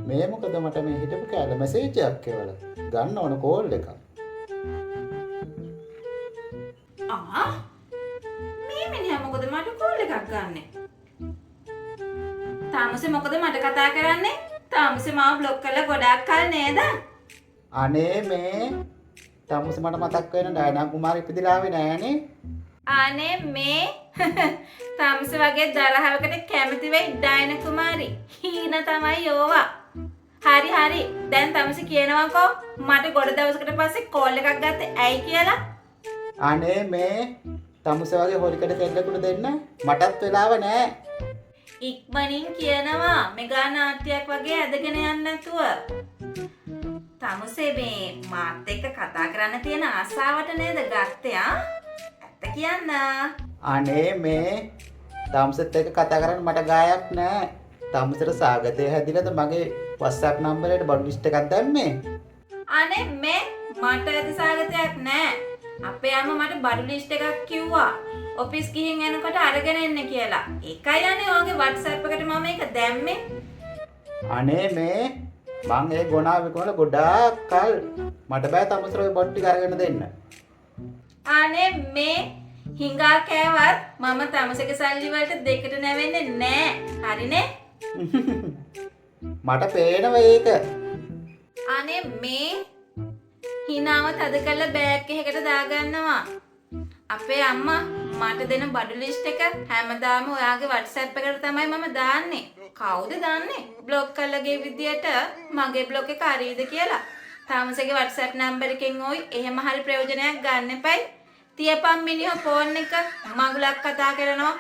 මේ මොකද මට මේ හිටපු කැල මැසේජ් එකක් එවලා ගන්න ඕන කෝල් එකක්. මේ මිනිහා මොකද මට කෝල් එකක් ගන්නෙ? තාමසේ මොකද මට කතා කරන්නේ? තාමසේ මාව බ්ලොක් කරලා ගොඩාක් කල් නේද? අනේ මේ තාමසේ මට මතක් වෙන ඩයනා කුමාරි ඉපදිලා ආවේ නෑනේ. අනේ මේ තාමසේ වගේ දරහවකට කැමති වෙයි ඩයනා කුමාරි. හීන තමයි යෝවා. හරි දැන් තාමසේ කියනවාකෝ මට ගොඩ දවසකට පස්සේ කෝල් එකක් ගත්තේ ඇයි කියලා. අනේ මේ තාමසේ වගේ හොලිකට දෙල්ලකුට දෙන්න මටත් වෙලාව නෑ. ඉක්මනින් කියනවා මෙගා නාට්‍යයක් වගේ ඇදගෙන යන්න නැතුව. තාමසේ මේ මාත් එක්ක කතා කරන්න තියෙන ආසාවට නේද ගත්තේ ආ? ඇත්ත කියන්න. අනේ මේ තාමසෙත් එක්ක කතා කරන්න මට ගායක් නෑ. තාමසට සාගතය හැදිලාද මගේ WhatsApp නම්බරයට බඩු ලිස්ට් එකක් දැම්මේ. අනේ මේ මට ඇති සාගතයක් නෑ. අපේ අම්මා මට බඩු ලිස්ට් එකක් කිව්වා. ඔෆිස් ගිහින් එනකොට අරගෙන එන්න කියලා. ඒකයි අනේ ඔයාගේ WhatsApp එකට මම ඒක දැම්මේ. අනේ මේ මං ඒ ගොනා විකුණලා ගොඩාක් කල් මට බෑ තාමසට ඔය බොට් ටික අරගෙන දෙන්න. අනේ මේ හිඟා කෑවත් මම තාමසේගේ සල්ලි වලට දෙකට නැවෙන්නේ නෑ. හරිනේ? මට පේනවා ඒක. අනේ මේ හිනාව තද කරලා බෑග් එකකට දාගන්නවා. අපේ අම්මා මට දෙන බඩු ලිස්ට් එක හැමදාම ඔයාගේ WhatsApp එකට තමයි මම දාන්නේ. කවුද දාන්නේ? බ්ලොක් කරලා ගේ විදියට මගේ බ්ලොක් එක හරියද කියලා. තාමසේගේ WhatsApp නම්බර් එකෙන් ඔයි එහෙම හරි ප්‍රයෝජනයක් ගන්න එපයි. තියපම් මිනිහ ෆෝන් එක මගුලක් කතා කරනවා.